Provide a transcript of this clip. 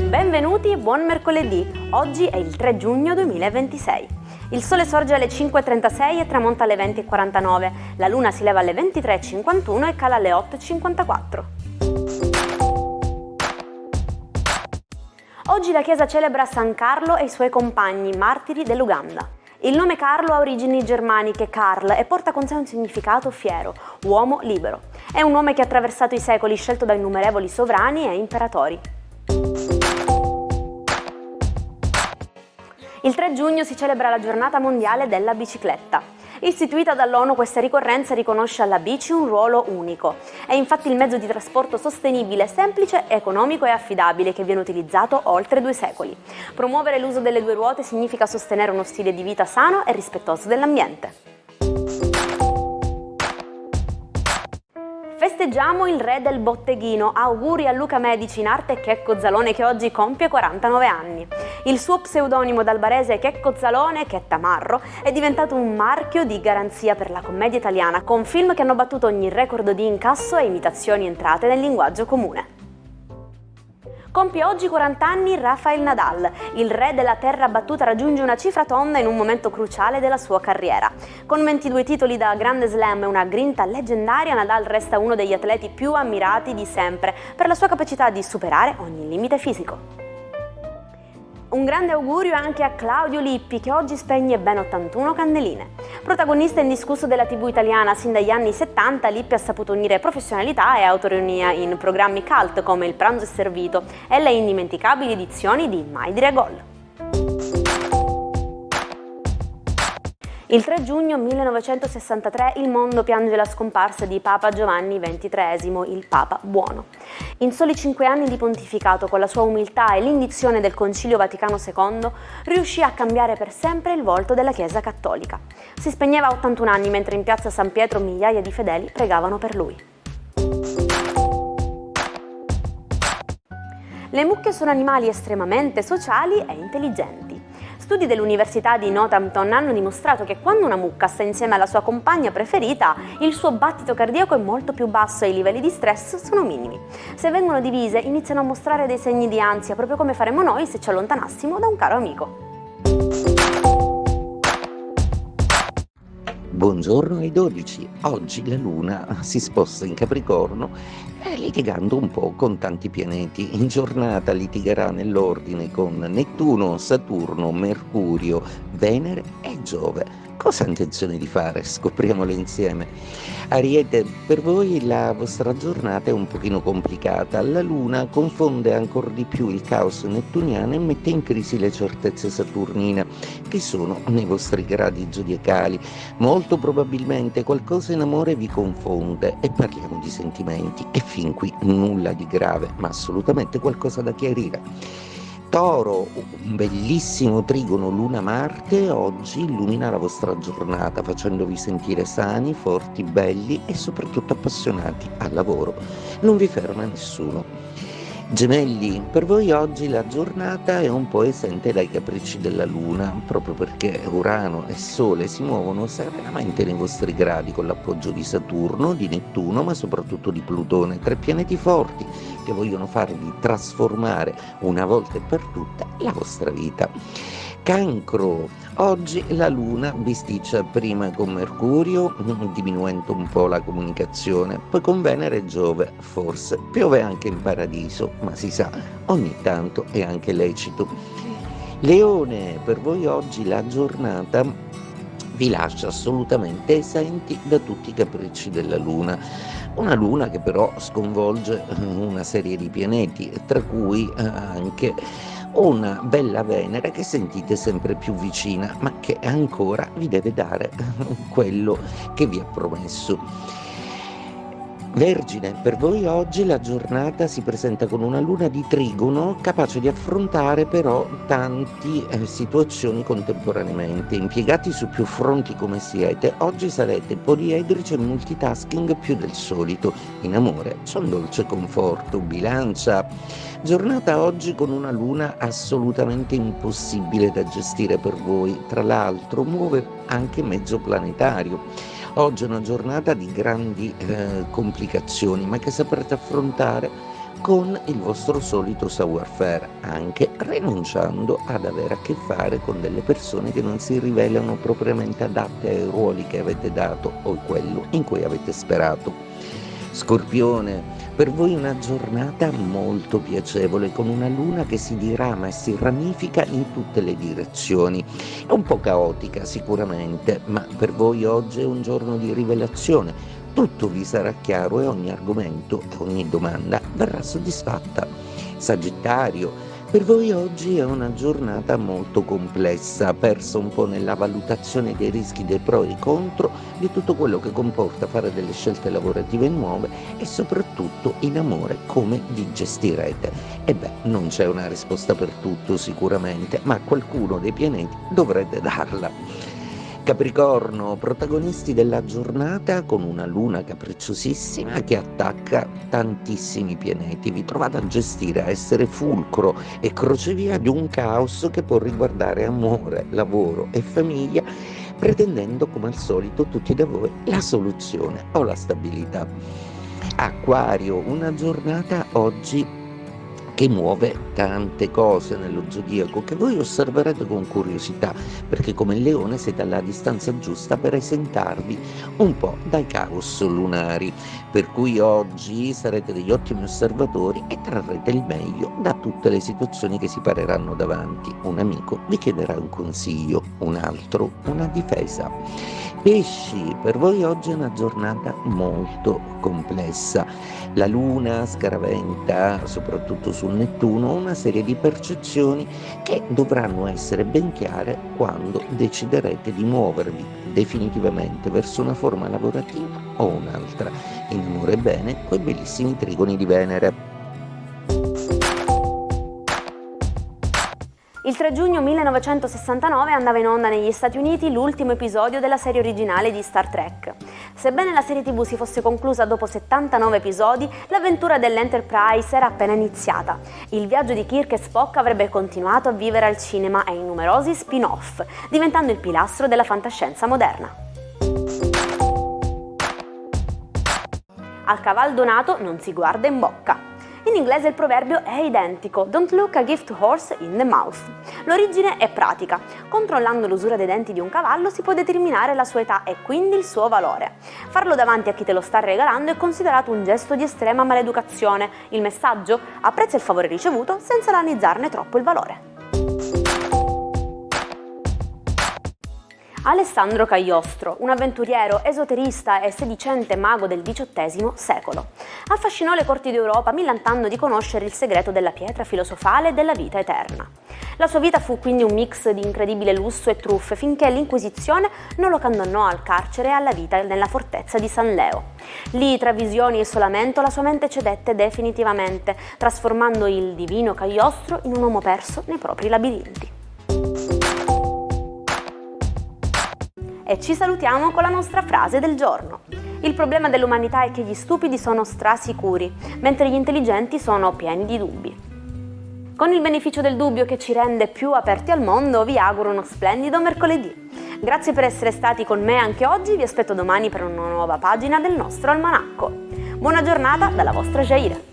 Benvenuti e buon mercoledì. Oggi è il 3 giugno 2026. Il sole sorge alle 5:36 e tramonta alle 20:49. La luna si leva alle 23:51 e cala alle 8:54. Oggi la Chiesa celebra San Carlo e i suoi compagni, martiri dell'Uganda. Il nome Carlo ha origini germaniche Karl e porta con sé un significato fiero, uomo libero. È un nome che ha attraversato i secoli, scelto da innumerevoli sovrani e imperatori. Il 3 giugno si celebra la Giornata Mondiale della Bicicletta. Istituita dall'ONU, questa ricorrenza riconosce alla bici un ruolo unico. È infatti il mezzo di trasporto sostenibile, semplice, economico e affidabile che viene utilizzato oltre 2 secoli. Promuovere l'uso delle 2 ruote significa sostenere uno stile di vita sano e rispettoso dell'ambiente. Festeggiamo il re del botteghino. Auguri a Luca Medici in arte Checco Zalone, che oggi compie 49 anni. Il suo pseudonimo dal barese Checco Zalone, che è tamarro, è diventato un marchio di garanzia per la commedia italiana, con film che hanno battuto ogni record di incasso e imitazioni entrate nel linguaggio comune. Compie oggi 40 anni Rafael Nadal. Il re della terra battuta raggiunge una cifra tonda in un momento cruciale della sua carriera. Con 22 titoli da Grande Slam e una grinta leggendaria, Nadal resta uno degli atleti più ammirati di sempre per la sua capacità di superare ogni limite fisico. Un grande augurio anche a Claudio Lippi, che oggi spegne ben 81 candeline. Protagonista indiscusso della TV italiana sin dagli anni 70, Lippi ha saputo unire professionalità e autoironia in programmi cult come Il pranzo è servito e le indimenticabili edizioni di Mai dire gol. Il 3 giugno 1963 il mondo piange la scomparsa di Papa Giovanni XXIII, il Papa Buono. In soli 5 anni di pontificato, con la sua umiltà e l'indizione del Concilio Vaticano II, riuscì a cambiare per sempre il volto della Chiesa cattolica. Si spegneva a 81 anni, mentre in piazza San Pietro migliaia di fedeli pregavano per lui. Le mucche sono animali estremamente sociali e intelligenti. Studi dell'Università di Northampton hanno dimostrato che quando una mucca sta insieme alla sua compagna preferita, il suo battito cardiaco è molto più basso e i livelli di stress sono minimi. Se vengono divise, iniziano a mostrare dei segni di ansia, proprio come faremmo noi se ci allontanassimo da un caro amico. Buongiorno ai 12. Oggi la Luna si sposta in Capricorno litigando un po' con tanti pianeti. In giornata litigherà nell'ordine con Nettuno, Saturno, Mercurio, Venere e Giove. Cosa ha intenzione di fare? Scopriamolo insieme. Ariete, per voi la vostra giornata è un pochino complicata. La Luna confonde ancora di più il caos nettuniano e mette in crisi le certezze saturnine che sono nei vostri gradi zodiacali. Molto probabilmente qualcosa in amore vi confonde e parliamo di sentimenti e fin qui nulla di grave, ma assolutamente qualcosa da chiarire. Toro, un bellissimo trigono Luna-Marte oggi illumina la vostra giornata facendovi sentire sani, forti, belli e soprattutto appassionati al lavoro. Non vi ferma nessuno. Gemelli, per voi oggi la giornata è un po' esente dai capricci della Luna, proprio perché Urano e Sole si muovono serenamente nei vostri gradi con l'appoggio di Saturno, di Nettuno, ma soprattutto di Plutone, 3 pianeti forti che vogliono farvi trasformare una volta e per tutte la vostra vita. Cancro, oggi la Luna bisticcia prima con Mercurio, diminuendo un po' la comunicazione, poi con Venere e Giove, forse piove anche in paradiso, ma si sa, ogni tanto è anche lecito. Leone, per voi oggi la giornata vi lascia assolutamente esenti da tutti i capricci della Luna. Una Luna che però sconvolge una serie di pianeti, tra cui anche una bella Venere che sentite sempre più vicina, ma che ancora vi deve dare quello che vi ha promesso. Vergine, per voi oggi la giornata si presenta con una luna di trigono capace di affrontare però tante situazioni contemporaneamente. Impiegati su più fronti come siete, oggi sarete poliedrici e multitasking più del solito. In amore c'è un dolce conforto. Bilancia, giornata oggi con una luna assolutamente impossibile da gestire per voi, tra l'altro muove anche mezzo planetario. Oggi è una giornata di grandi complicazioni, ma che saprete affrontare con il vostro solito savoir-faire, anche rinunciando ad avere a che fare con delle persone che non si rivelano propriamente adatte ai ruoli che avete dato o quello in cui avete sperato. Scorpione, per voi una giornata molto piacevole, con una luna che si dirama e si ramifica in tutte le direzioni. È un po' caotica sicuramente, ma per voi oggi è un giorno di rivelazione. Tutto vi sarà chiaro e ogni argomento e ogni domanda verrà soddisfatta. Sagittario, per voi oggi è una giornata molto complessa, persa un po' nella valutazione dei rischi, dei pro e i contro, di tutto quello che comporta fare delle scelte lavorative nuove e soprattutto in amore come vi gestirete. E beh, non c'è una risposta per tutto sicuramente, ma qualcuno dei pianeti dovrete darla. Capricorno, protagonisti della giornata con una luna capricciosissima che attacca tantissimi pianeti. Vi trovate a gestire, a essere fulcro e crocevia di un caos che può riguardare amore, lavoro e famiglia, pretendendo come al solito tutti da voi la soluzione o la stabilità. Acquario, una giornata oggi che muove tante cose nello zodiaco che voi osserverete con curiosità, perché come il leone siete alla distanza giusta per esentarvi un po' dai caos lunari, per cui oggi sarete degli ottimi osservatori e trarrete il meglio da tutte le situazioni che si pareranno davanti. Un amico vi chiederà un consiglio, un altro una difesa. Pesci, per voi oggi è una giornata molto complessa. La luna scaraventa soprattutto su Nettuno una serie di percezioni che dovranno essere ben chiare quando deciderete di muovervi definitivamente verso una forma lavorativa o un'altra. In amore bene, quei bellissimi trigoni di Venere. Il 3 giugno 1969 andava in onda negli Stati Uniti l'ultimo episodio della serie originale di Star Trek. Sebbene la serie TV si fosse conclusa dopo 79 episodi, l'avventura dell'Enterprise era appena iniziata. Il viaggio di Kirk e Spock avrebbe continuato a vivere al cinema e in numerosi spin-off, diventando il pilastro della fantascienza moderna. Al caval donato non si guarda in bocca. In inglese il proverbio è identico, don't look a gift horse in the mouth. L'origine è pratica. Controllando l'usura dei denti di un cavallo si può determinare la sua età e quindi il suo valore. Farlo davanti a chi te lo sta regalando è considerato un gesto di estrema maleducazione. Il messaggio? Apprezza il favore ricevuto senza analizzarne troppo il valore. Alessandro Cagliostro, un avventuriero, esoterista e sedicente mago del XVIII secolo. Affascinò le corti d'Europa millantando di conoscere il segreto della pietra filosofale e della vita eterna. La sua vita fu quindi un mix di incredibile lusso e truffe finché l'Inquisizione non lo condannò al carcere e alla vita nella fortezza di San Leo. Lì, tra visioni e isolamento, la sua mente cedette definitivamente, trasformando il divino Cagliostro in un uomo perso nei propri labirinti. E ci salutiamo con la nostra frase del giorno. Il problema dell'umanità è che gli stupidi sono strasicuri, mentre gli intelligenti sono pieni di dubbi. Con il beneficio del dubbio che ci rende più aperti al mondo, vi auguro uno splendido mercoledì. Grazie per essere stati con me anche oggi, vi aspetto domani per una nuova pagina del nostro almanacco. Buona giornata dalla vostra Jaira.